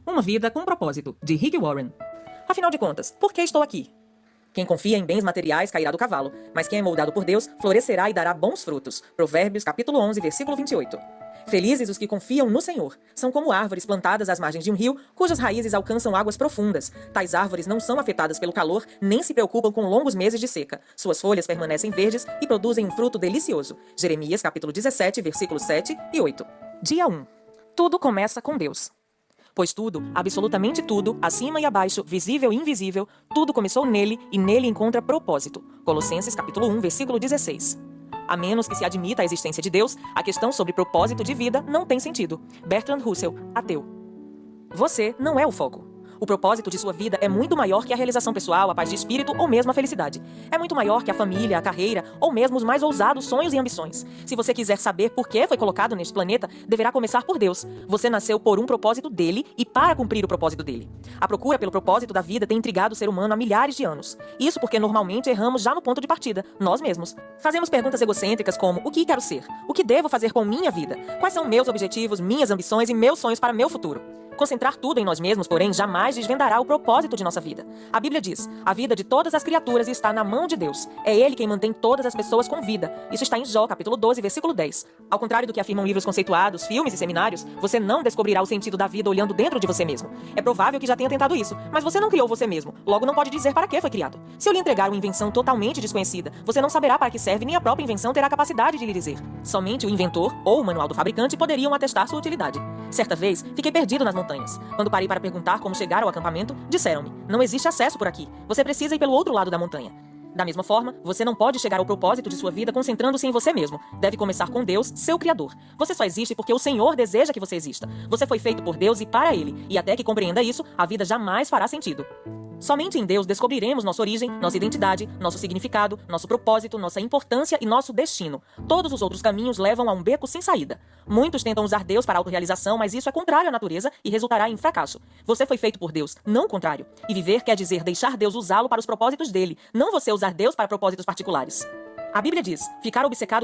Uma Vida com Propósito, de Rick Warren. Afinal de contas, por que estou aqui? Quem confia em bens materiais cairá do cavalo, mas quem é moldado por Deus florescerá e dará bons frutos. Provérbios capítulo 11, versículo 28. Felizes os que confiam no Senhor. São como árvores plantadas às margens de um rio, cujas raízes alcançam águas profundas. Tais árvores não são afetadas pelo calor, nem se preocupam com longos meses de seca. Suas folhas permanecem verdes e produzem um fruto delicioso. Jeremias capítulo 17, versículos 7 e 8. Dia 1. Tudo começa com Deus. Pois tudo, absolutamente tudo, acima e abaixo, visível e invisível, tudo começou nele e nele encontra propósito. Colossenses capítulo 1, versículo 16. A menos que se admita a existência de Deus, a questão sobre propósito de vida não tem sentido. Bertrand Russell, ateu. Você não é o foco. O propósito de sua vida é muito maior que a realização pessoal, a paz de espírito ou mesmo a felicidade. É muito maior que a família, a carreira ou mesmo os mais ousados sonhos e ambições. Se você quiser saber por que foi colocado neste planeta, deverá começar por Deus. Você nasceu por um propósito dele e para cumprir o propósito dele. A procura pelo propósito da vida tem intrigado o ser humano há milhares de anos. Isso porque normalmente erramos já no ponto de partida, nós mesmos. Fazemos perguntas egocêntricas como: o que quero ser? O que devo fazer com minha vida? Quais são meus objetivos, minhas ambições e meus sonhos para meu futuro? Concentrar tudo em nós mesmos, porém, jamais desvendará o propósito de nossa vida. A Bíblia diz: a vida de todas as criaturas está na mão de Deus. É Ele quem mantém todas as pessoas com vida. Isso está em Jó, capítulo 12, versículo 10. Ao contrário do que afirmam livros conceituados, filmes e seminários, você não descobrirá o sentido da vida olhando dentro de você mesmo. É provável que já tenha tentado isso, mas você não criou você mesmo. Logo, não pode dizer para que foi criado. Se eu lhe entregar uma invenção totalmente desconhecida, você não saberá para que serve, nem a própria invenção terá capacidade de lhe dizer. Somente o inventor ou o manual do fabricante poderiam atestar sua utilidade. Certa vez, fiquei perdido nas montanhas. Quando parei para perguntar como chegar ao acampamento, disseram-me: não existe acesso por aqui. Você precisa ir pelo outro lado da montanha. Da mesma forma, você não pode chegar ao propósito de sua vida concentrando-se em você mesmo. Deve começar com Deus, seu Criador. Você só existe porque o Senhor deseja que você exista. Você foi feito por Deus e para Ele, e até que compreenda isso, a vida jamais fará sentido. Somente em Deus descobriremos nossa origem, nossa identidade, nosso significado, nosso propósito, nossa importância e nosso destino. Todos os outros caminhos levam a um beco sem saída. Muitos tentam usar Deus para a autorrealização, mas isso é contrário à natureza e resultará em fracasso. Você foi feito por Deus, não o contrário. E viver quer dizer deixar Deus usá-lo para os propósitos dele, não você usar Deus para propósitos particulares. A Bíblia diz: ficar obcecado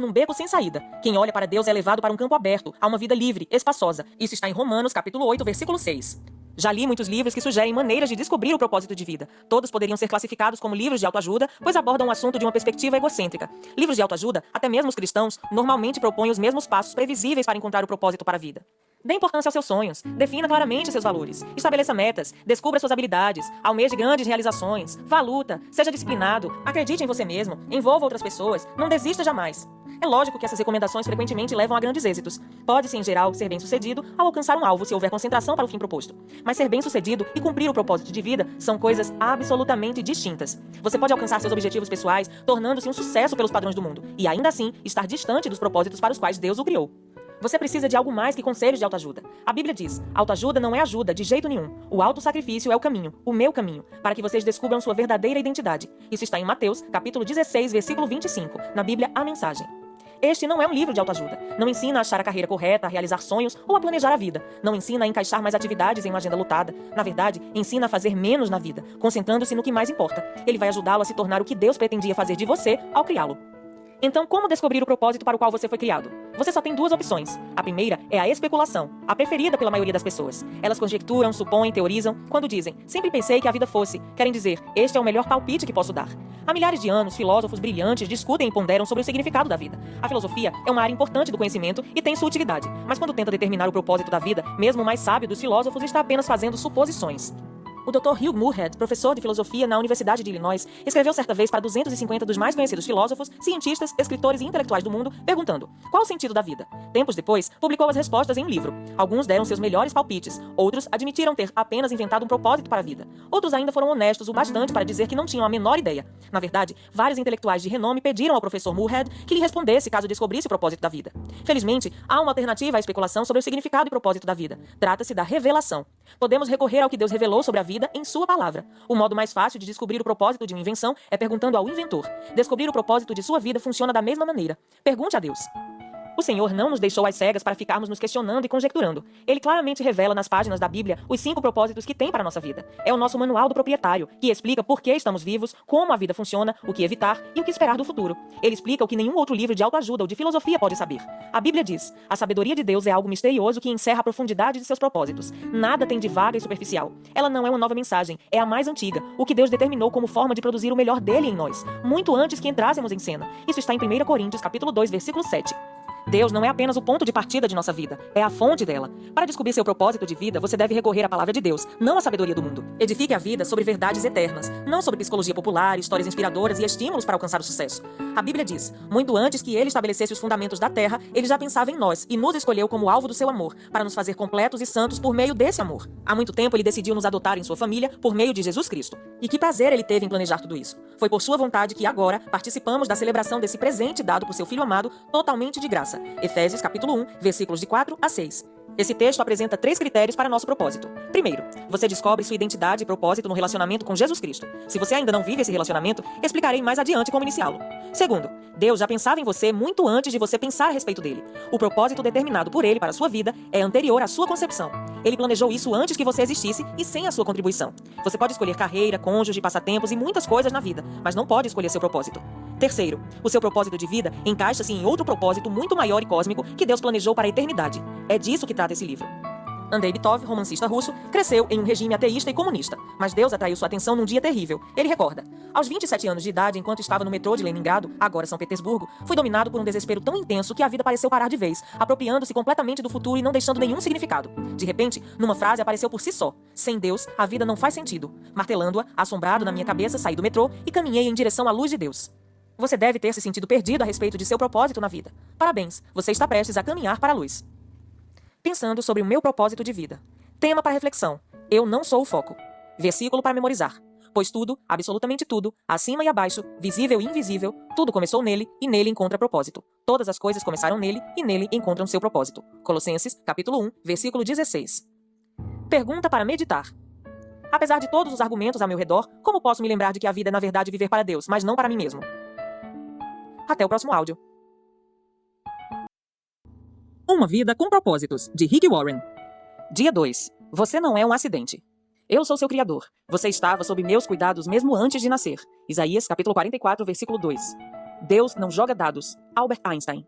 num beco sem saída. Quem olha para Deus é levado para um campo aberto, a uma vida livre, espaçosa. Isso está em Romanos, capítulo 8, versículo 6. Já li muitos livros que sugerem maneiras de descobrir o propósito de vida. Todos poderiam ser classificados como livros de autoajuda, pois abordam o assunto de uma perspectiva egocêntrica. Livros de autoajuda, até mesmo os cristãos, normalmente propõem os mesmos passos previsíveis para encontrar o propósito para a vida. Dê importância aos seus sonhos, defina claramente seus valores, estabeleça metas, descubra suas habilidades, almeje grandes realizações, vá à luta, seja disciplinado, acredite em você mesmo, envolva outras pessoas, não desista jamais. É lógico que essas recomendações frequentemente levam a grandes êxitos. Pode-se, em geral, ser bem-sucedido ao alcançar um alvo se houver concentração para o fim proposto. Mas ser bem-sucedido e cumprir o propósito de vida são coisas absolutamente distintas. Você pode alcançar seus objetivos pessoais tornando-se um sucesso pelos padrões do mundo e, ainda assim, estar distante dos propósitos para os quais Deus o criou. Você precisa de algo mais que conselhos de autoajuda. A Bíblia diz: autoajuda não é ajuda, de jeito nenhum. O autossacrifício é o caminho, o meu caminho, para que vocês descubram sua verdadeira identidade. Isso está em Mateus, capítulo 16, versículo 25, na Bíblia A Mensagem. Este não é um livro de autoajuda. Não ensina a achar a carreira correta, a realizar sonhos ou a planejar a vida. Não ensina a encaixar mais atividades em uma agenda lotada. Na verdade, ensina a fazer menos na vida, concentrando-se no que mais importa. Ele vai ajudá-lo a se tornar o que Deus pretendia fazer de você ao criá-lo. Então, como descobrir o propósito para o qual você foi criado? Você só tem duas opções. A primeira é a especulação, a preferida pela maioria das pessoas. Elas conjecturam, supõem, teorizam. Quando dizem: sempre pensei que a vida fosse, querem dizer: este é o melhor palpite que posso dar. Há milhares de anos, filósofos brilhantes discutem e ponderam sobre o significado da vida. A filosofia é uma área importante do conhecimento e tem sua utilidade. Mas quando tenta determinar o propósito da vida, mesmo o mais sábio dos filósofos está apenas fazendo suposições. O Dr. Hugh Moorhead, professor de filosofia na Universidade de Illinois, escreveu certa vez para 250 dos mais conhecidos filósofos, cientistas, escritores e intelectuais do mundo, perguntando: qual o sentido da vida? Tempos depois, publicou as respostas em um livro. Alguns deram seus melhores palpites, outros admitiram ter apenas inventado um propósito para a vida. Outros ainda foram honestos o bastante para dizer que não tinham a menor ideia. Na verdade, vários intelectuais de renome pediram ao professor Moorhead que lhe respondesse caso descobrisse o propósito da vida. Felizmente, há uma alternativa à especulação sobre o significado e propósito da vida. Trata-se da revelação. Podemos recorrer ao que Deus revelou sobre a vida em sua palavra. O modo mais fácil de descobrir o propósito de uma invenção é perguntando ao inventor. Descobrir o propósito de sua vida funciona da mesma maneira. Pergunte a Deus: O Senhor não nos deixou às cegas para ficarmos nos questionando e conjecturando. Ele claramente revela nas páginas da Bíblia os 5 propósitos que tem para a nossa vida. É o nosso manual do proprietário, que explica por que estamos vivos, como a vida funciona, o que evitar e o que esperar do futuro. Ele explica o que nenhum outro livro de autoajuda ou de filosofia pode saber. A Bíblia diz: a sabedoria de Deus é algo misterioso que encerra a profundidade de seus propósitos. Nada tem de vaga e superficial. Ela não é uma nova mensagem, é a mais antiga, o que Deus determinou como forma de produzir o melhor dele em nós, muito antes que entrássemos em cena. Isso está em 1 Coríntios, capítulo 2, versículo 7. Deus não é apenas o ponto de partida de nossa vida, é a fonte dela. Para descobrir seu propósito de vida, você deve recorrer à palavra de Deus, não à sabedoria do mundo. Edifique a vida sobre verdades eternas, não sobre psicologia popular, histórias inspiradoras e estímulos para alcançar o sucesso. A Bíblia diz: muito antes que ele estabelecesse os fundamentos da terra, ele já pensava em nós e nos escolheu como alvo do seu amor, para nos fazer completos e santos por meio desse amor. Há muito tempo ele decidiu nos adotar em sua família por meio de Jesus Cristo. E que prazer ele teve em planejar tudo isso. Foi por sua vontade que agora participamos da celebração desse presente dado por seu Filho amado totalmente de graça. Efésios capítulo 1, versículos de 4 a 6. Esse texto apresenta 3 critérios para nosso propósito. Primeiro, você descobre sua identidade e propósito no relacionamento com Jesus Cristo. Se você ainda não vive esse relacionamento, explicarei mais adiante como iniciá-lo. Segundo, Deus já pensava em você muito antes de você pensar a respeito dele. O propósito determinado por ele para a sua vida é anterior à sua concepção. Ele planejou isso antes que você existisse e sem a sua contribuição. Você pode escolher carreira, cônjuge, passatempos e muitas coisas na vida, mas não pode escolher seu propósito. Terceiro, o seu propósito de vida encaixa-se em outro propósito muito maior e cósmico que Deus planejou para a eternidade. É disso que trata esse livro. Andrei Bitov, romancista russo, cresceu em um regime ateísta e comunista, mas Deus atraiu sua atenção num dia terrível. Ele recorda: aos 27 anos de idade, enquanto estava no metrô de Leningrado, agora São Petersburgo, fui dominado por um desespero tão intenso que a vida pareceu parar de vez, apropriando-se completamente do futuro e não deixando nenhum significado. De repente, numa frase apareceu por si só: sem Deus, a vida não faz sentido. Martelando-a, assombrado na minha cabeça, saí do metrô e caminhei em direção à luz de Deus. Você deve ter se sentido perdido a respeito de seu propósito na vida. Parabéns, você está prestes a caminhar para a luz. Pensando sobre o meu propósito de vida. Tema para reflexão: eu não sou o foco. Versículo para memorizar: pois tudo, absolutamente tudo, acima e abaixo, visível e invisível, tudo começou nele e nele encontra propósito. Todas as coisas começaram nele e nele encontram seu propósito. Colossenses, capítulo 1, versículo 16. Pergunta para meditar: apesar de todos os argumentos a meu redor, como posso me lembrar de que a vida é na verdade viver para Deus, mas não para mim mesmo? Até o próximo áudio. Uma vida com propósitos, de Rick Warren. Dia 2. Você não é um acidente. Eu sou seu criador. Você estava sob meus cuidados mesmo antes de nascer. Isaías, capítulo 44, versículo 2. Deus não joga dados. Albert Einstein.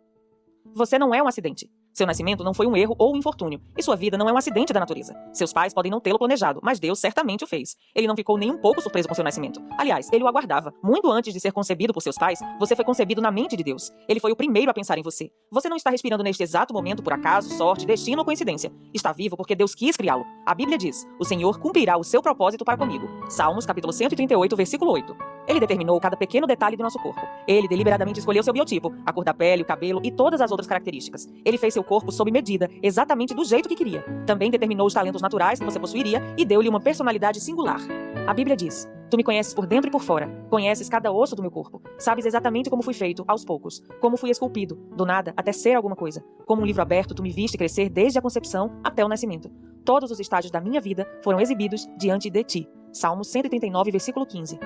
Você não é um acidente. Seu nascimento não foi um erro ou um infortúnio, e sua vida não é um acidente da natureza. Seus pais podem não tê-lo planejado, mas Deus certamente o fez. Ele não ficou nem um pouco surpreso com seu nascimento. Aliás, ele o aguardava. Muito antes de ser concebido por seus pais, você foi concebido na mente de Deus. Ele foi o primeiro a pensar em você. Você não está respirando neste exato momento por acaso, sorte, destino ou coincidência. Está vivo porque Deus quis criá-lo. A Bíblia diz: o Senhor cumprirá o seu propósito para comigo. Salmos, capítulo 138, versículo 8. Ele determinou cada pequeno detalhe do nosso corpo. Ele deliberadamente escolheu seu biotipo, a cor da pele, o cabelo e todas as outras características. Ele fez seu corpo sob medida, exatamente do jeito que queria. Também determinou os talentos naturais que você possuiria e deu-lhe uma personalidade singular. A Bíblia diz: tu me conheces por dentro e por fora. Conheces cada osso do meu corpo. Sabes exatamente como fui feito, aos poucos. Como fui esculpido, do nada até ser alguma coisa. Como um livro aberto, tu me viste crescer desde a concepção até o nascimento. Todos os estágios da minha vida foram exibidos diante de ti. Salmos 139, versículo 15.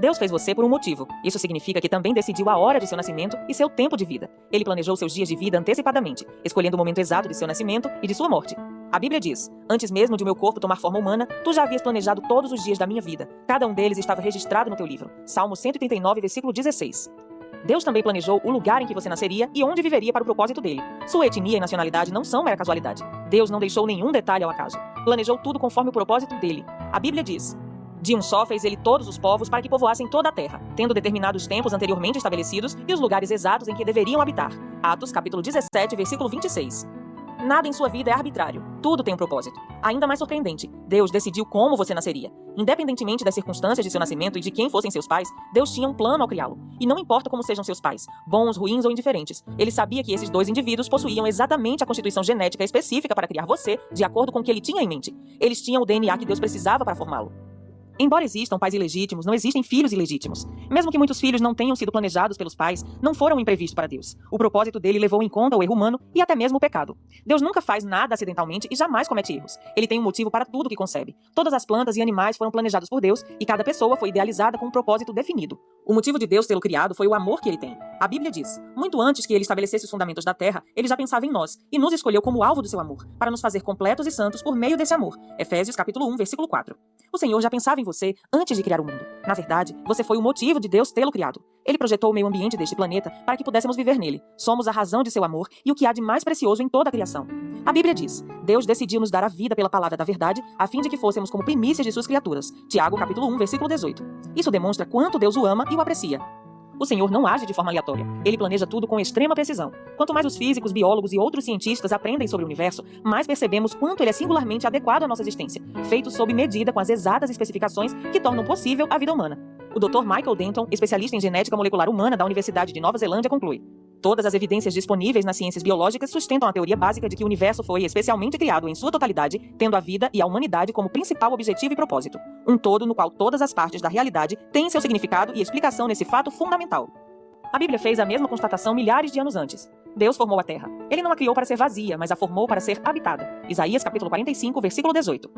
Deus fez você por um motivo. Isso significa que também decidiu a hora de seu nascimento e seu tempo de vida. Ele planejou seus dias de vida antecipadamente, escolhendo o momento exato de seu nascimento e de sua morte. A Bíblia diz: antes mesmo de meu corpo tomar forma humana, tu já havias planejado todos os dias da minha vida. Cada um deles estava registrado no teu livro. Salmo 139, versículo 16. Deus também planejou o lugar em que você nasceria e onde viveria para o propósito dele. Sua etnia e nacionalidade não são mera casualidade. Deus não deixou nenhum detalhe ao acaso. Planejou tudo conforme o propósito dele. A Bíblia diz: de um só fez ele todos os povos para que povoassem toda a terra, tendo determinado os tempos anteriormente estabelecidos e os lugares exatos em que deveriam habitar. Atos, capítulo 17, versículo 26. Nada em sua vida é arbitrário. Tudo tem um propósito. Ainda mais surpreendente, Deus decidiu como você nasceria. Independentemente das circunstâncias de seu nascimento e de quem fossem seus pais, Deus tinha um plano ao criá-lo. E não importa como sejam seus pais, bons, ruins ou indiferentes, ele sabia que esses dois indivíduos possuíam exatamente a constituição genética específica para criar você, de acordo com o que ele tinha em mente. Eles tinham o DNA que Deus precisava para formá-lo. Embora existam pais ilegítimos, não existem filhos ilegítimos. Mesmo que muitos filhos não tenham sido planejados pelos pais, não foram um imprevisto para Deus. O propósito dele levou em conta o erro humano e até mesmo o pecado. Deus nunca faz nada acidentalmente e jamais comete erros. Ele tem um motivo para tudo que concebe. Todas as plantas e animais foram planejados por Deus e cada pessoa foi idealizada com um propósito definido. O motivo de Deus tê-lo criado foi o amor que ele tem. A Bíblia diz: muito antes que ele estabelecesse os fundamentos da terra, ele já pensava em nós e nos escolheu como alvo do seu amor, para nos fazer completos e santos por meio desse amor. Efésios capítulo 1, versículo 4. O Senhor já pensava em você antes de criar o mundo. Na verdade, você foi o motivo de Deus tê-lo criado. Ele projetou o meio ambiente deste planeta para que pudéssemos viver nele. Somos a razão de seu amor e o que há de mais precioso em toda a criação. A Bíblia diz: Deus decidiu nos dar a vida pela palavra da verdade, a fim de que fôssemos como primícias de suas criaturas. Tiago capítulo 1, versículo 18. Isso demonstra quanto Deus o ama e o aprecia. O Senhor não age de forma aleatória. Ele planeja tudo com extrema precisão. Quanto mais os físicos, biólogos e outros cientistas aprendem sobre o universo, mais percebemos quanto ele é singularmente adequado à nossa existência, feito sob medida com as exatas especificações que tornam possível a vida humana. O Dr. Michael Denton, especialista em genética molecular humana da Universidade de Nova Zelândia, conclui: todas as evidências disponíveis nas ciências biológicas sustentam a teoria básica de que o universo foi especialmente criado em sua totalidade, tendo a vida e a humanidade como principal objetivo e propósito. Um todo no qual todas as partes da realidade têm seu significado e explicação nesse fato fundamental. A Bíblia fez a mesma constatação milhares de anos antes. Deus formou a terra. Ele não a criou para ser vazia, mas a formou para ser habitada. Isaías capítulo 45, versículo 18.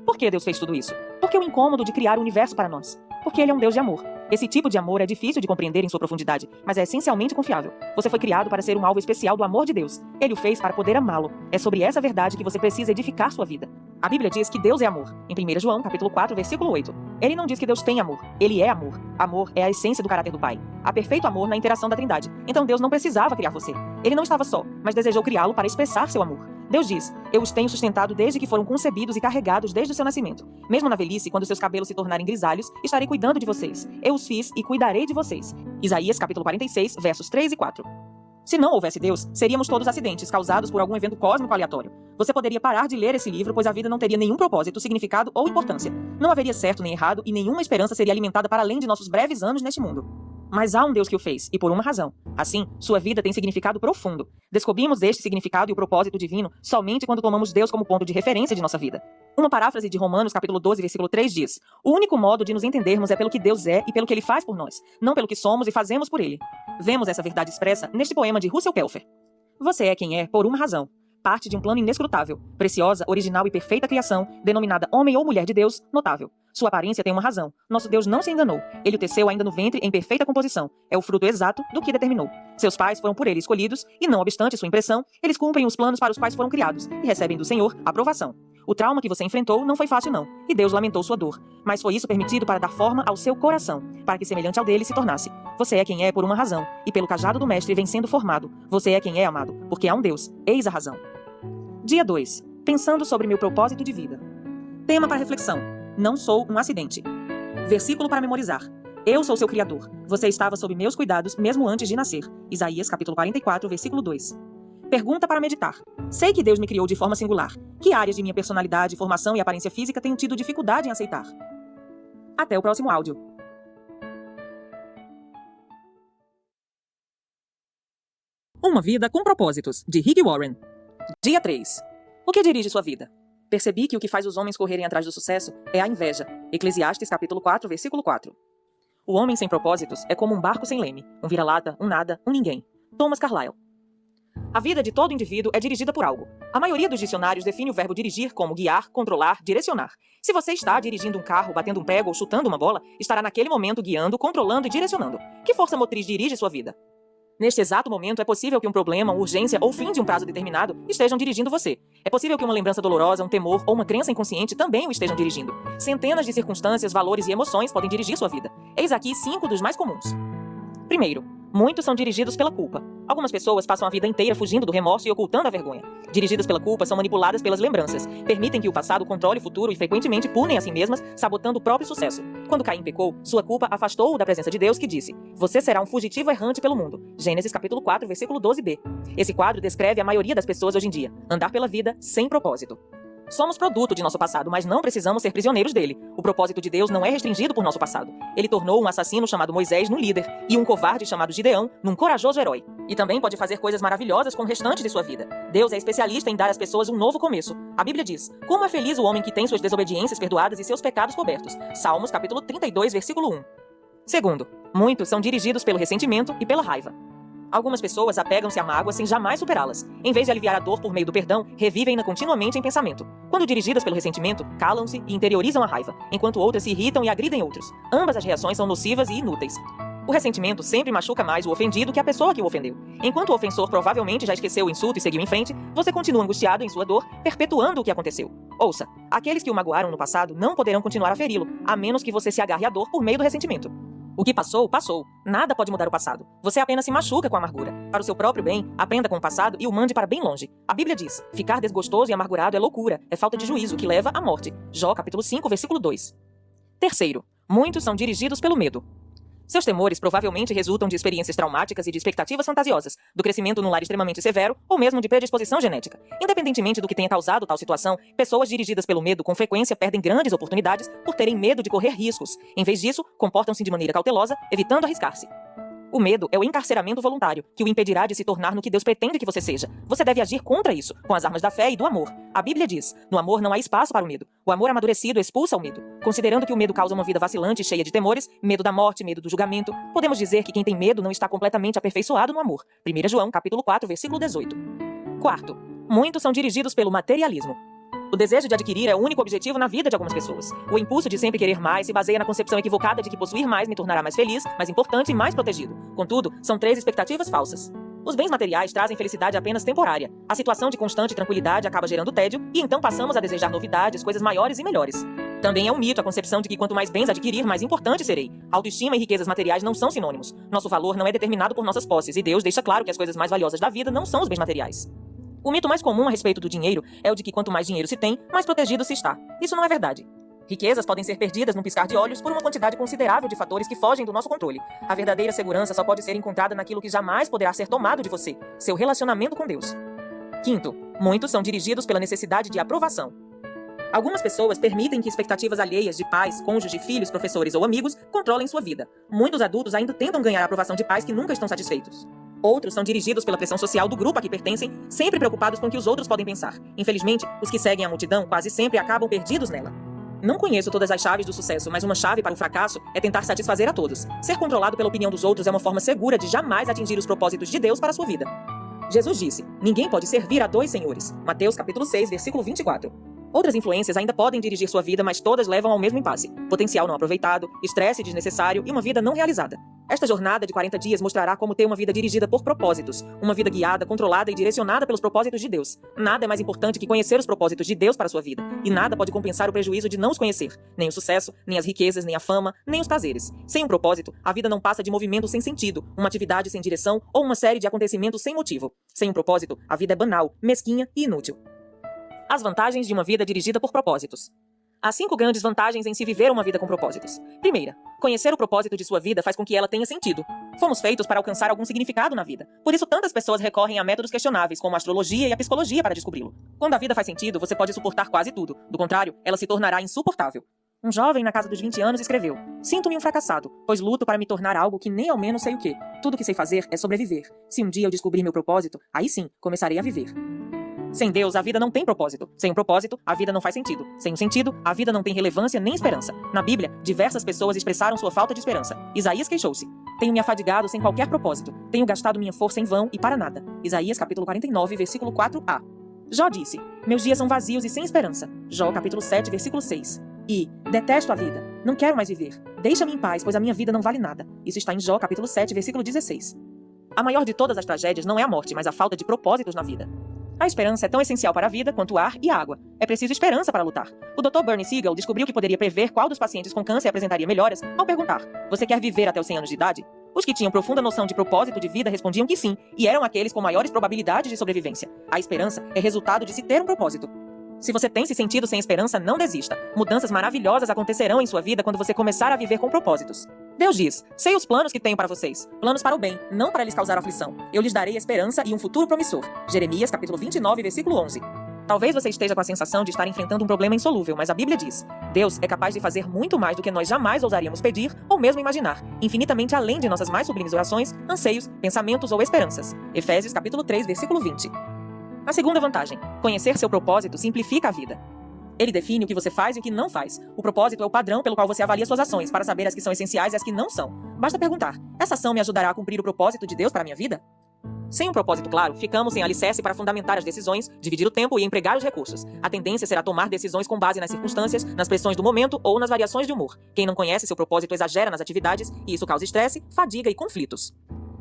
Por que Deus fez tudo isso? Porque o incômodo de criar o universo para nós. Porque ele é um Deus de amor. Esse tipo de amor é difícil de compreender em sua profundidade, mas é essencialmente confiável. Você foi criado para ser um alvo especial do amor de Deus. Ele o fez para poder amá-lo. É sobre essa verdade que você precisa edificar sua vida. A Bíblia diz que Deus é amor. Em 1 João, capítulo 4, versículo 8. Ele não diz que Deus tem amor. Ele é amor. Amor é a essência do caráter do Pai. Há perfeito amor na interação da Trindade. Então Deus não precisava criar você. Ele não estava só, mas desejou criá-lo para expressar seu amor. Deus diz: eu os tenho sustentado desde que foram concebidos e carregados desde o seu nascimento. Mesmo na velhice, quando seus cabelos se tornarem grisalhos, estarei cuidando de vocês. Eu os fiz e cuidarei de vocês. Isaías capítulo 46, versos 3 e 4. Se não houvesse Deus, seríamos todos acidentes causados por algum evento cósmico aleatório. Você poderia parar de ler esse livro, pois a vida não teria nenhum propósito, significado ou importância. Não haveria certo nem errado e nenhuma esperança seria alimentada para além de nossos breves anos neste mundo. Mas há um Deus que o fez, e por uma razão. Assim, sua vida tem significado profundo. Descobrimos este significado e o propósito divino somente quando tomamos Deus como ponto de referência de nossa vida. Uma paráfrase de Romanos, capítulo 12, versículo 3 diz: o único modo de nos entendermos é pelo que Deus é e pelo que Ele faz por nós, não pelo que somos e fazemos por Ele. Vemos essa verdade expressa neste poema de Russell Pelfer. Você é quem é por uma razão. Parte de um plano inescrutável, preciosa, original e perfeita criação, denominada homem ou mulher de Deus, notável. Sua aparência tem uma razão. Nosso Deus não se enganou. Ele o teceu ainda no ventre em perfeita composição. É o fruto exato do que determinou. Seus pais foram por ele escolhidos e, não obstante sua impressão, eles cumprem os planos para os quais foram criados e recebem do Senhor aprovação. O trauma que você enfrentou não foi fácil não, e Deus lamentou sua dor. Mas foi isso permitido para dar forma ao seu coração, para que semelhante ao dele se tornasse. Você é quem é por uma razão, e pelo cajado do mestre vem sendo formado. Você é quem é amado, porque há um Deus. Eis a razão. Dia 2. Pensando sobre meu propósito de vida. Tema para reflexão: não sou um acidente. Versículo para memorizar: eu sou seu Criador. Você estava sob meus cuidados mesmo antes de nascer. Isaías capítulo 44, versículo 2. Pergunta para meditar: sei que Deus me criou de forma singular. Que áreas de minha personalidade, formação e aparência física tenho tido dificuldade em aceitar? Até o próximo áudio. Uma vida com propósitos, de Rick Warren. Dia 3. O que dirige sua vida? Percebi que o que faz os homens correrem atrás do sucesso é a inveja. Eclesiastes capítulo 4, versículo 4. O homem sem propósitos é como um barco sem leme, um vira-lata, um nada, um ninguém. Thomas Carlyle. A vida de todo indivíduo é dirigida por algo. A maioria dos dicionários define o verbo dirigir como guiar, controlar, direcionar. Se você está dirigindo um carro, batendo um prego ou chutando uma bola, estará naquele momento guiando, controlando e direcionando. Que força motriz dirige sua vida? Neste exato momento, é possível que um problema, uma urgência ou fim de um prazo determinado estejam dirigindo você. É possível que uma lembrança dolorosa, um temor ou uma crença inconsciente também o estejam dirigindo. Centenas de circunstâncias, valores e emoções podem dirigir sua vida. Eis aqui 5 dos mais comuns. Primeiro, muitos são dirigidos pela culpa. Algumas pessoas passam a vida inteira fugindo do remorso e ocultando a vergonha. Dirigidas pela culpa, são manipuladas pelas lembranças. Permitem que o passado controle o futuro e frequentemente punem a si mesmas, sabotando o próprio sucesso. Quando Caim pecou, sua culpa afastou-o da presença de Deus, que disse: você será um fugitivo errante pelo mundo. Gênesis capítulo 4, versículo 12b. Esse quadro descreve a maioria das pessoas hoje em dia: andar pela vida sem propósito. Somos produto de nosso passado, mas não precisamos ser prisioneiros dele. O propósito de Deus não é restringido por nosso passado. Ele tornou um assassino chamado Moisés num líder e um covarde chamado Gideão num corajoso herói. E também pode fazer coisas maravilhosas com o restante de sua vida. Deus é especialista em dar às pessoas um novo começo. A Bíblia diz: como é feliz o homem que tem suas desobediências perdoadas e seus pecados cobertos. Salmos capítulo 32, versículo 1. Segundo, muitos são dirigidos pelo ressentimento e pela raiva. Algumas pessoas apegam-se a mágoas sem jamais superá-las. Em vez de aliviar a dor por meio do perdão, revivem-na continuamente em pensamento. Quando dirigidas pelo ressentimento, calam-se e interiorizam a raiva, enquanto outras se irritam e agridem outros. Ambas as reações são nocivas e inúteis. O ressentimento sempre machuca mais o ofendido que a pessoa que o ofendeu. Enquanto o ofensor provavelmente já esqueceu o insulto e seguiu em frente, você continua angustiado em sua dor, perpetuando o que aconteceu. Ouça, aqueles que o magoaram no passado não poderão continuar a feri-lo, a menos que você se agarre à dor por meio do ressentimento. O que passou, passou. Nada pode mudar o passado. Você apenas se machuca com a amargura. Para o seu próprio bem, aprenda com o passado e o mande para bem longe. A Bíblia diz: ficar desgostoso e amargurado é loucura, é falta de juízo que leva à morte. Jó capítulo 5, versículo 2. Terceiro, muitos são dirigidos pelo medo. Seus temores provavelmente resultam de experiências traumáticas e de expectativas fantasiosas, do crescimento num lar extremamente severo ou mesmo de predisposição genética. Independentemente do que tenha causado tal situação, pessoas dirigidas pelo medo com frequência perdem grandes oportunidades por terem medo de correr riscos. Em vez disso, comportam-se de maneira cautelosa, evitando arriscar-se. O medo é o encarceramento voluntário, que o impedirá de se tornar no que Deus pretende que você seja. Você deve agir contra isso, com as armas da fé e do amor. A Bíblia diz: no amor não há espaço para o medo. O amor amadurecido expulsa o medo. Considerando que o medo causa uma vida vacilante e cheia de temores, medo da morte, medo do julgamento, podemos dizer que quem tem medo não está completamente aperfeiçoado no amor. 1 João, capítulo 4, versículo 18. Quarto, muitos são dirigidos pelo materialismo. O desejo de adquirir é o único objetivo na vida de algumas pessoas. O impulso de sempre querer mais se baseia na concepção equivocada de que possuir mais me tornará mais feliz, mais importante e mais protegido. Contudo, são 3 expectativas falsas. Os bens materiais trazem felicidade apenas temporária. A situação de constante tranquilidade acaba gerando tédio e então passamos a desejar novidades, coisas maiores e melhores. Também é um mito a concepção de que quanto mais bens adquirir, mais importante serei. Autoestima e riquezas materiais não são sinônimos. Nosso valor não é determinado por nossas posses e Deus deixa claro que as coisas mais valiosas da vida não são os bens materiais. O mito mais comum a respeito do dinheiro é o de que quanto mais dinheiro se tem, mais protegido se está. Isso não é verdade. Riquezas podem ser perdidas num piscar de olhos por uma quantidade considerável de fatores que fogem do nosso controle. A verdadeira segurança só pode ser encontrada naquilo que jamais poderá ser tomado de você, seu relacionamento com Deus. Quinto, muitos são dirigidos pela necessidade de aprovação. Algumas pessoas permitem que expectativas alheias de pais, cônjuges, filhos, professores ou amigos controlem sua vida. Muitos adultos ainda tentam ganhar a aprovação de pais que nunca estão satisfeitos. Outros são dirigidos pela pressão social do grupo a que pertencem, sempre preocupados com o que os outros podem pensar. Infelizmente, os que seguem a multidão quase sempre acabam perdidos nela. Não conheço todas as chaves do sucesso, mas uma chave para o fracasso é tentar satisfazer a todos. Ser controlado pela opinião dos outros é uma forma segura de jamais atingir os propósitos de Deus para a sua vida. Jesus disse: ninguém pode servir a 2 senhores. Mateus capítulo 6, versículo 24. Outras influências ainda podem dirigir sua vida, mas todas levam ao mesmo impasse. Potencial não aproveitado, estresse desnecessário e uma vida não realizada. Esta jornada de 40 dias mostrará como ter uma vida dirigida por propósitos. Uma vida guiada, controlada e direcionada pelos propósitos de Deus. Nada é mais importante que conhecer os propósitos de Deus para a sua vida. E nada pode compensar o prejuízo de não os conhecer. Nem o sucesso, nem as riquezas, nem a fama, nem os prazeres. Sem um propósito, a vida não passa de movimento sem sentido, uma atividade sem direção ou uma série de acontecimentos sem motivo. Sem um propósito, a vida é banal, mesquinha e inútil. As vantagens de uma vida dirigida por propósitos. Há 5 grandes vantagens em se viver uma vida com propósitos. Primeira, conhecer o propósito de sua vida faz com que ela tenha sentido. Fomos feitos para alcançar algum significado na vida. Por isso, tantas pessoas recorrem a métodos questionáveis, como a astrologia e a psicologia, para descobri-lo. Quando a vida faz sentido, você pode suportar quase tudo. Do contrário, ela se tornará insuportável. Um jovem na casa dos 20 anos escreveu: sinto-me um fracassado, pois luto para me tornar algo que nem ao menos sei o que. Tudo que sei fazer é sobreviver. Se um dia eu descobrir meu propósito, aí sim, começarei a viver. Sem Deus, a vida não tem propósito. Sem um propósito, a vida não faz sentido. Sem um sentido, a vida não tem relevância nem esperança. Na Bíblia, diversas pessoas expressaram sua falta de esperança. Isaías queixou-se: tenho me afadigado sem qualquer propósito. Tenho gastado minha força em vão e para nada. Isaías capítulo 49, versículo 4a. Jó disse: meus dias são vazios e sem esperança. Jó capítulo 7, versículo 6. E detesto a vida. Não quero mais viver. Deixa-me em paz, pois a minha vida não vale nada. Isso está em Jó capítulo 7, versículo 16. A maior de todas as tragédias não é a morte, mas a falta de propósitos na vida. A esperança é tão essencial para a vida quanto o ar e a água. É preciso esperança para lutar. O Dr. Bernie Siegel descobriu que poderia prever qual dos pacientes com câncer apresentaria melhoras ao perguntar: você quer viver até os 100 anos de idade? Os que tinham profunda noção de propósito de vida respondiam que sim, e eram aqueles com maiores probabilidades de sobrevivência. A esperança é resultado de se ter um propósito. Se você tem se sentido sem esperança, não desista. Mudanças maravilhosas acontecerão em sua vida quando você começar a viver com propósitos. Deus diz: sei os planos que tenho para vocês, planos para o bem, não para lhes causar aflição. Eu lhes darei esperança e um futuro promissor. Jeremias capítulo 29, versículo 11. Talvez você esteja com a sensação de estar enfrentando um problema insolúvel, mas a Bíblia diz: Deus é capaz de fazer muito mais do que nós jamais ousaríamos pedir ou mesmo imaginar, infinitamente além de nossas mais sublimes orações, anseios, pensamentos ou esperanças. Efésios capítulo 3, versículo 20. A segunda vantagem: conhecer seu propósito simplifica a vida. Ele define o que você faz e o que não faz. O propósito é o padrão pelo qual você avalia suas ações, para saber as que são essenciais e as que não são. Basta perguntar: essa ação me ajudará a cumprir o propósito de Deus para a minha vida? Sem um propósito claro, ficamos sem alicerce para fundamentar as decisões, dividir o tempo e empregar os recursos. A tendência será tomar decisões com base nas circunstâncias, nas pressões do momento ou nas variações de humor. Quem não conhece seu propósito exagera nas atividades e isso causa estresse, fadiga e conflitos.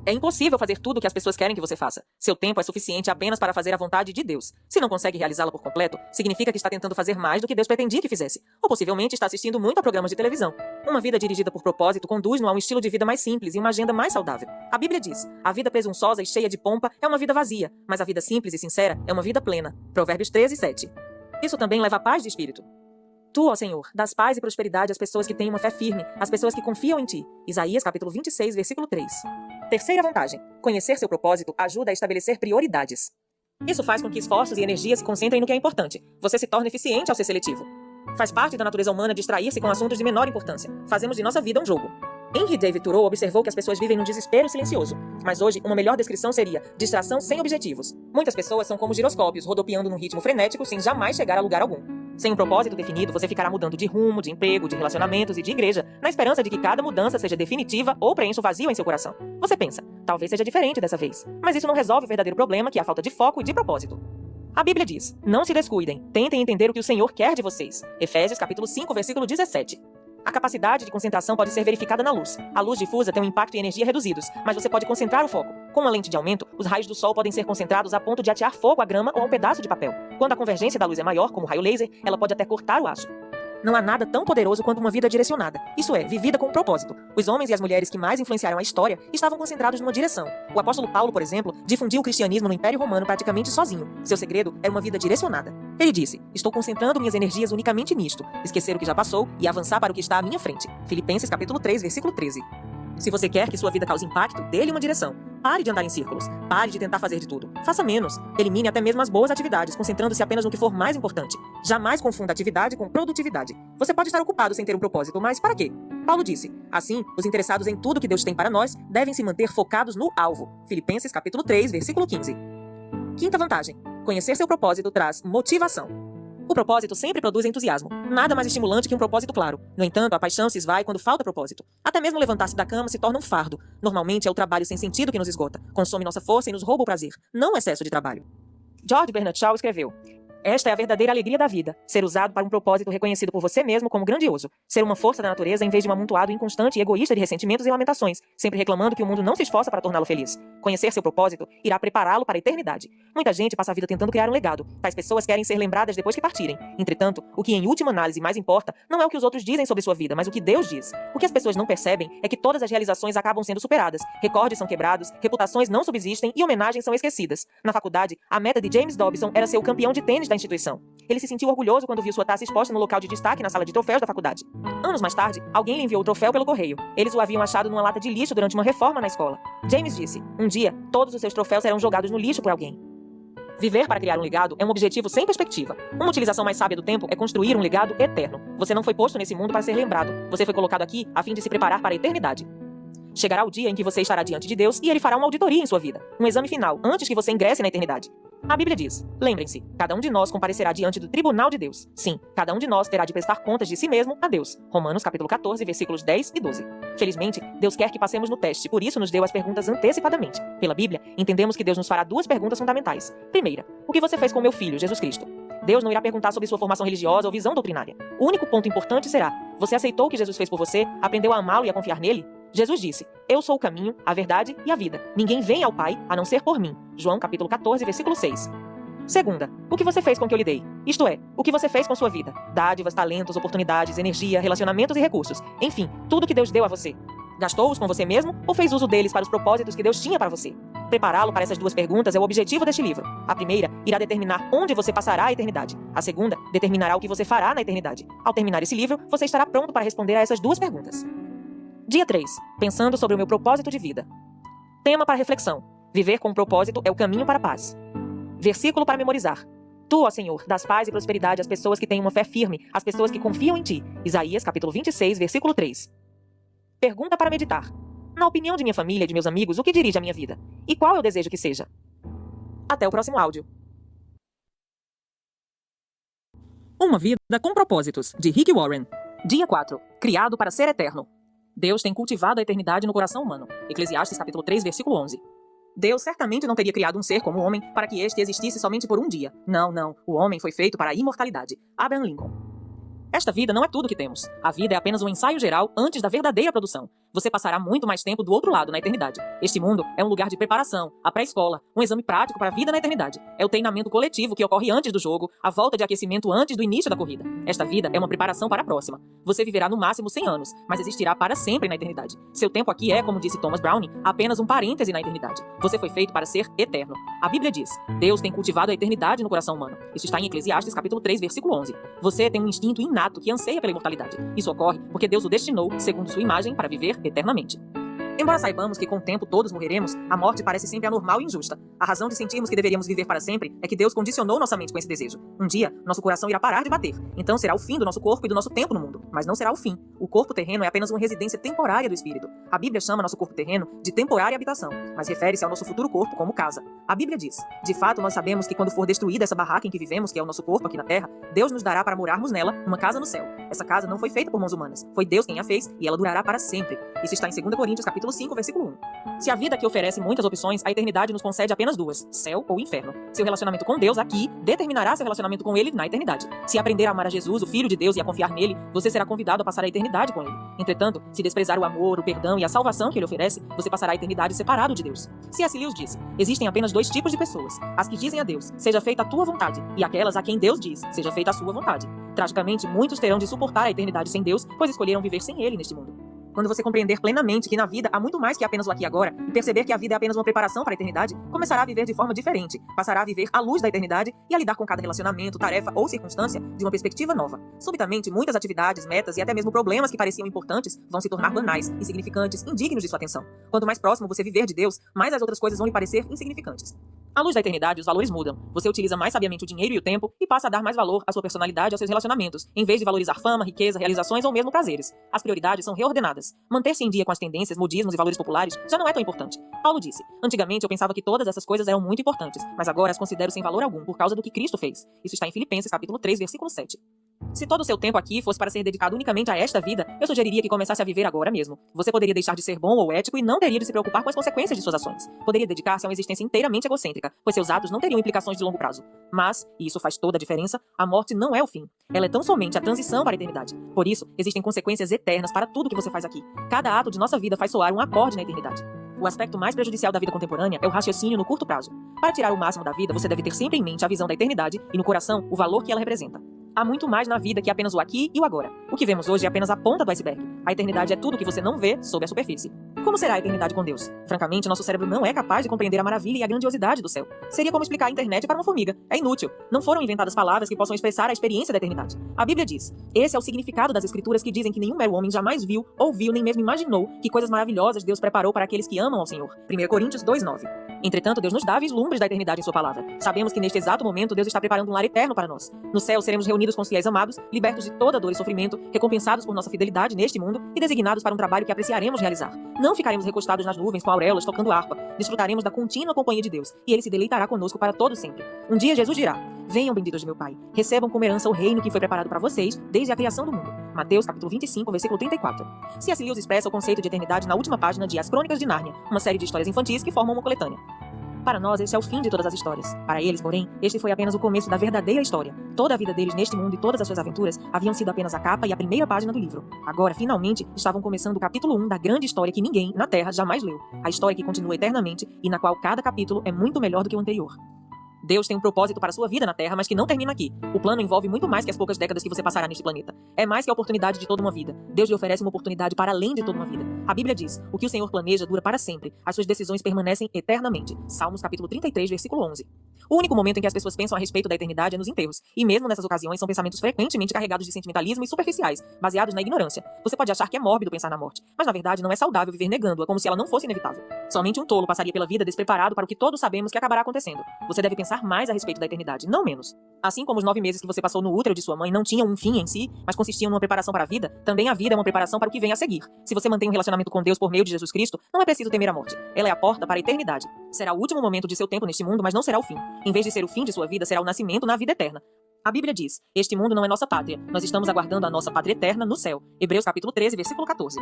É impossível fazer tudo o que as pessoas querem que você faça. Seu tempo é suficiente apenas para fazer a vontade de Deus. Se não consegue realizá-la por completo, significa que está tentando fazer mais do que Deus pretendia que fizesse. Ou possivelmente está assistindo muito a programas de televisão. Uma vida dirigida por propósito conduz-nos a um estilo de vida mais simples e uma agenda mais saudável. A Bíblia diz: a vida presunçosa e cheia de pompa é uma vida vazia, mas a vida simples e sincera é uma vida plena. Provérbios 13, 7. Isso também leva a paz de espírito. Tu, ó Senhor, dás paz e prosperidade às pessoas que têm uma fé firme, às pessoas que confiam em Ti. Isaías capítulo 26, versículo 3. Terceira vantagem: conhecer seu propósito ajuda a estabelecer prioridades. Isso faz com que esforços e energia se concentrem no que é importante. Você se torna eficiente ao ser seletivo. Faz parte da natureza humana distrair-se com assuntos de menor importância. Fazemos de nossa vida um jogo. Henry David Thoreau observou que as pessoas vivem num desespero silencioso. Mas hoje, uma melhor descrição seria distração sem objetivos. Muitas pessoas são como giroscópios, rodopiando num ritmo frenético sem jamais chegar a lugar algum. Sem um propósito definido, você ficará mudando de rumo, de emprego, de relacionamentos e de igreja, na esperança de que cada mudança seja definitiva ou preencha o vazio em seu coração. Você pensa: talvez seja diferente dessa vez. Mas isso não resolve o verdadeiro problema, que é a falta de foco e de propósito. A Bíblia diz: não se descuidem, tentem entender o que o Senhor quer de vocês. Efésios capítulo 5, versículo 17. A capacidade de concentração pode ser verificada na luz. A luz difusa tem um impacto e energia reduzidos, mas você pode concentrar o foco. Com uma lente de aumento, os raios do sol podem ser concentrados a ponto de atear fogo à grama ou a um pedaço de papel. Quando a convergência da luz é maior, como o raio laser, ela pode até cortar o aço. Não há nada tão poderoso quanto uma vida direcionada, isso é, vivida com um propósito. Os homens e as mulheres que mais influenciaram a história estavam concentrados numa direção. O apóstolo Paulo, por exemplo, difundiu o cristianismo no Império Romano praticamente sozinho. Seu segredo era uma vida direcionada. Ele disse: estou concentrando minhas energias unicamente nisto, esquecer o que já passou e avançar para o que está à minha frente. Filipenses capítulo 3, versículo 13. Se você quer que sua vida cause impacto, dê-lhe uma direção. Pare de andar em círculos. Pare de tentar fazer de tudo. Faça menos. Elimine até mesmo as boas atividades, concentrando-se apenas no que for mais importante. Jamais confunda atividade com produtividade. Você pode estar ocupado sem ter um propósito, mas para quê? Paulo disse: assim, os interessados em tudo que Deus tem para nós devem se manter focados no alvo. Filipenses capítulo 3, versículo 15. Quinta vantagem: conhecer seu propósito traz motivação. O propósito sempre produz entusiasmo. Nada mais estimulante que um propósito claro. No entanto, a paixão se esvai quando falta propósito. Até mesmo levantar-se da cama se torna um fardo. Normalmente é o trabalho sem sentido que nos esgota, consome nossa força e nos rouba o prazer, não o excesso de trabalho. George Bernard Shaw escreveu: esta é a verdadeira alegria da vida, ser usado para um propósito reconhecido por você mesmo como grandioso, ser uma força da natureza em vez de um amontoado inconstante e egoísta de ressentimentos e lamentações, sempre reclamando que o mundo não se esforça para torná-lo feliz. Conhecer seu propósito irá prepará-lo para a eternidade. Muita gente passa a vida tentando criar um legado. Tais pessoas querem ser lembradas depois que partirem. Entretanto, o que em última análise mais importa não é o que os outros dizem sobre sua vida, mas o que Deus diz. O que as pessoas não percebem é que todas as realizações acabam sendo superadas, recordes são quebrados, reputações não subsistem e homenagens são esquecidas. Na faculdade, a meta de James Dobson era ser o campeão de tênis da instituição. Ele se sentiu orgulhoso quando viu sua taça exposta no local de destaque na sala de troféus da faculdade. Anos mais tarde, alguém lhe enviou o troféu pelo correio. Eles o haviam achado numa lata de lixo durante uma reforma na escola. James disse: um dia, todos os seus troféus serão jogados no lixo por alguém. Viver para criar um legado é um objetivo sem perspectiva. Uma utilização mais sábia do tempo é construir um legado eterno. Você não foi posto nesse mundo para ser lembrado. Você foi colocado aqui a fim de se preparar para a eternidade. Chegará o dia em que você estará diante de Deus e Ele fará uma auditoria em sua vida. Um exame final, antes que você ingresse na eternidade. A Bíblia diz: lembrem-se, cada um de nós comparecerá diante do tribunal de Deus. Sim, cada um de nós terá de prestar contas de si mesmo a Deus. Romanos capítulo 14, versículos 10 e 12. Felizmente, Deus quer que passemos no teste, por isso nos deu as perguntas antecipadamente. Pela Bíblia, entendemos que Deus nos fará duas perguntas fundamentais. Primeira, o que você fez com meu filho, Jesus Cristo? Deus não irá perguntar sobre sua formação religiosa ou visão doutrinária. O único ponto importante será: você aceitou o que Jesus fez por você, aprendeu a amá-lo e a confiar nele? Jesus disse: eu sou o caminho, a verdade e a vida. Ninguém vem ao Pai a não ser por mim. João capítulo 14, versículo 6. Segunda, o que você fez com o que eu lhe dei? Isto é, o que você fez com sua vida? Dádivas, talentos, oportunidades, energia, relacionamentos e recursos. Enfim, tudo que Deus deu a você. Gastou-os com você mesmo ou fez uso deles para os propósitos que Deus tinha para você? Prepará-lo para essas duas perguntas é o objetivo deste livro. A primeira irá determinar onde você passará a eternidade. A segunda determinará o que você fará na eternidade. Ao terminar esse livro, você estará pronto para responder a essas duas perguntas. Dia 3. Pensando sobre o meu propósito de vida. Tema para reflexão: viver com um propósito é o caminho para a paz. Versículo para memorizar: Tu, ó Senhor, dás paz e prosperidade às pessoas que têm uma fé firme, às pessoas que confiam em Ti. Isaías, capítulo 26, versículo 3. Pergunta para meditar. Na opinião de minha família e de meus amigos, o que dirige a minha vida? E qual eu desejo que seja? Até o próximo áudio. Uma vida com propósitos, de Rick Warren. Dia 4. Criado para ser eterno. Deus tem cultivado a eternidade no coração humano. Eclesiastes capítulo 3, versículo 11. Deus certamente não teria criado um ser como o homem para que este existisse somente por um dia. Não. O homem foi feito para a imortalidade. Abraham Lincoln. Esta vida não é tudo que temos. A vida é apenas um ensaio geral antes da verdadeira produção. Você passará muito mais tempo do outro lado, na eternidade. Este mundo é um lugar de preparação, a pré-escola, um exame prático para a vida na eternidade. É o treinamento coletivo que ocorre antes do jogo, a volta de aquecimento antes do início da corrida. Esta vida é uma preparação para a próxima. Você viverá no máximo 100 anos, mas existirá para sempre na eternidade. Seu tempo aqui é, como disse Thomas Browne, apenas um parêntese na eternidade. Você foi feito para ser eterno. A Bíblia diz, Deus tem cultivado a eternidade no coração humano. Isso está em Eclesiastes capítulo 3, versículo 11. Você tem um instinto inato que anseia pela imortalidade. Isso ocorre porque Deus o destinou, segundo sua imagem, para viver eternamente. Embora saibamos que com o tempo todos morreremos, a morte parece sempre anormal e injusta. A razão de sentirmos que deveríamos viver para sempre é que Deus condicionou nossa mente com esse desejo. Um dia, nosso coração irá parar de bater. Então será o fim do nosso corpo e do nosso tempo no mundo. Mas não será o fim. O corpo terreno é apenas uma residência temporária do espírito. A Bíblia chama nosso corpo terreno de temporária habitação, mas refere-se ao nosso futuro corpo como casa. A Bíblia diz, de fato nós sabemos que quando for destruída essa barraca em que vivemos, que é o nosso corpo aqui na terra, Deus nos dará para morarmos nela uma casa no céu. Essa casa não foi feita por mãos humanas. Foi Deus quem a fez e ela durará para sempre. Isso está em 2 Coríntios capítulo 5, versículo 1. Se a vida aqui oferece muitas opções, a eternidade nos concede apenas duas, céu ou inferno. Seu relacionamento com Deus aqui determinará seu relacionamento com Ele na eternidade. Se aprender a amar a Jesus, o Filho de Deus, e a confiar nele, você será convidado a passar a eternidade com Ele. Entretanto, se desprezar o amor, o perdão e a salvação que Ele oferece, você passará a eternidade separado de Deus. C.S. Lewis disse, existem apenas dois tipos de pessoas, as que dizem a Deus, seja feita a tua vontade, e aquelas a quem Deus diz, seja feita a sua vontade. Tragicamente, muitos terão de suportar a eternidade sem Deus, pois escolheram viver sem Ele neste mundo. Quando você compreender plenamente que na vida há muito mais que apenas o aqui e agora, e perceber que a vida é apenas uma preparação para a eternidade, começará a viver de forma diferente, passará a viver à luz da eternidade e a lidar com cada relacionamento, tarefa ou circunstância de uma perspectiva nova. Subitamente, muitas atividades, metas e até mesmo problemas que pareciam importantes vão se tornar banais, insignificantes, indignos de sua atenção. Quanto mais próximo você viver de Deus, mais as outras coisas vão lhe parecer insignificantes. À luz da eternidade, os valores mudam. Você utiliza mais sabiamente o dinheiro e o tempo e passa a dar mais valor à sua personalidade e aos seus relacionamentos, em vez de valorizar fama, riqueza, realizações ou mesmo prazeres. As prioridades são reordenadas. Manter-se em dia com as tendências, modismos e valores populares já não é tão importante. Paulo disse, antigamente eu pensava que todas essas coisas eram muito importantes, mas agora as considero sem valor algum por causa do que Cristo fez. Isso está em Filipenses capítulo 3, versículo 7. Se todo o seu tempo aqui fosse para ser dedicado unicamente a esta vida, eu sugeriria que começasse a viver agora mesmo. Você poderia deixar de ser bom ou ético e não teria de se preocupar com as consequências de suas ações. Poderia dedicar-se a uma existência inteiramente egocêntrica, pois seus atos não teriam implicações de longo prazo. Mas, e isso faz toda a diferença, a morte não é o fim. Ela é tão somente a transição para a eternidade. Por isso, existem consequências eternas para tudo que você faz aqui. Cada ato de nossa vida faz soar um acorde na eternidade. O aspecto mais prejudicial da vida contemporânea é o raciocínio no curto prazo. Para tirar o máximo da vida, você deve ter sempre em mente a visão da eternidade e no coração o valor que ela representa. Há muito mais na vida que apenas o aqui e o agora. O que vemos hoje é apenas a ponta do iceberg. A eternidade é tudo que você não vê sob a superfície. Como será a eternidade com Deus? Francamente, nosso cérebro não é capaz de compreender a maravilha e a grandiosidade do céu. Seria como explicar a internet para uma formiga. É inútil. Não foram inventadas palavras que possam expressar a experiência da eternidade. A Bíblia diz, esse é o significado das escrituras que dizem que nenhum mero homem jamais viu, ouviu, nem mesmo imaginou que coisas maravilhosas Deus preparou para aqueles que amam ao Senhor. 1 Coríntios 2:9. Entretanto, Deus nos dá vislumbres da eternidade em sua palavra. Sabemos que neste exato momento Deus está preparando um lar eterno para nós. No céu seremos reunidos com os fiéis amados, libertos de toda dor e sofrimento, recompensados por nossa fidelidade neste mundo e designados para um trabalho que apreciaremos realizar. Não ficaremos recostados nas nuvens com auréolas tocando harpa. Desfrutaremos da contínua companhia de Deus e Ele se deleitará conosco para todo sempre. Um dia Jesus dirá, venham benditos de meu Pai, recebam como herança o reino que foi preparado para vocês desde a criação do mundo. Mateus capítulo 25, versículo 34. C.S. Lewis expressa o conceito de eternidade na última página de As Crônicas de Nárnia, uma série de histórias infantis que formam uma coletânea. Para nós, este é o fim de todas as histórias. Para eles, porém, este foi apenas o começo da verdadeira história. Toda a vida deles neste mundo e todas as suas aventuras haviam sido apenas a capa e a primeira página do livro. Agora, finalmente, estavam começando o capítulo 1 da grande história que ninguém, na Terra, jamais leu. A história que continua eternamente e na qual cada capítulo é muito melhor do que o anterior. Deus tem um propósito para a sua vida na Terra, mas que não termina aqui. O plano envolve muito mais que as poucas décadas que você passará neste planeta. É mais que a oportunidade de toda uma vida. Deus lhe oferece uma oportunidade para além de toda uma vida. A Bíblia diz, o que o Senhor planeja dura para sempre. As suas decisões permanecem eternamente. Salmos capítulo 33, versículo 11. O único momento em que as pessoas pensam a respeito da eternidade é nos enterros. E mesmo nessas ocasiões são pensamentos frequentemente carregados de sentimentalismo e superficiais, baseados na ignorância. Você pode achar que é mórbido pensar na morte, mas na verdade não é saudável viver negando-a como se ela não fosse inevitável. Somente um tolo passaria pela vida despreparado para o que todos sabemos que acabará acontecendo. Você deve pensar mais a respeito da eternidade, não menos. Assim como os 9 meses que você passou no útero de sua mãe não tinham um fim em si, mas consistiam numa preparação para a vida, também a vida é uma preparação para o que vem a seguir. Se você mantém um relacionamento com Deus por meio de Jesus Cristo, não é preciso temer a morte. Ela é a porta para a eternidade. Será o último momento de seu tempo neste mundo, mas não será o fim. Em vez de ser o fim de sua vida, será o nascimento na vida eterna. A Bíblia diz: este mundo não é nossa pátria, nós estamos aguardando a nossa pátria eterna no céu. Hebreus capítulo 13, versículo 14.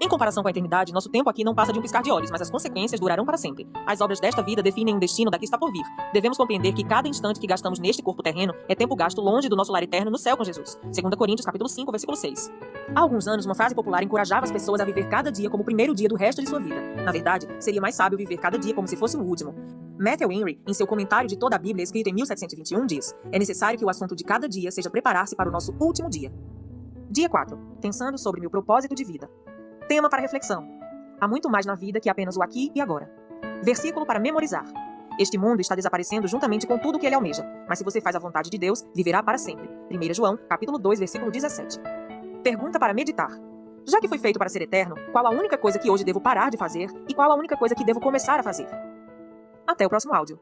Em comparação com a eternidade, nosso tempo aqui não passa de um piscar de olhos, mas as consequências durarão para sempre. As obras desta vida definem um destino da que está por vir. Devemos compreender que cada instante que gastamos neste corpo terreno é tempo gasto longe do nosso lar eterno no céu com Jesus. 2 Coríntios capítulo 5, versículo 6. Há alguns anos, uma frase popular encorajava as pessoas a viver cada dia como o primeiro dia do resto de sua vida. Na verdade, seria mais sábio viver cada dia como se fosse o último. Matthew Henry, em seu comentário de toda a Bíblia, escrito em 1721, diz: é necessário que o assunto de cada dia seja preparar-se para o nosso último dia. Dia 4. Pensando sobre meu propósito de vida. Tema para reflexão. Há muito mais na vida que apenas o aqui e agora. Versículo para memorizar. Este mundo está desaparecendo juntamente com tudo o que ele almeja, mas se você faz a vontade de Deus, viverá para sempre. 1 João, capítulo 2, versículo 17. Pergunta para meditar. Já que fui feito para ser eterno, qual a única coisa que hoje devo parar de fazer e qual a única coisa que devo começar a fazer? Até o próximo áudio.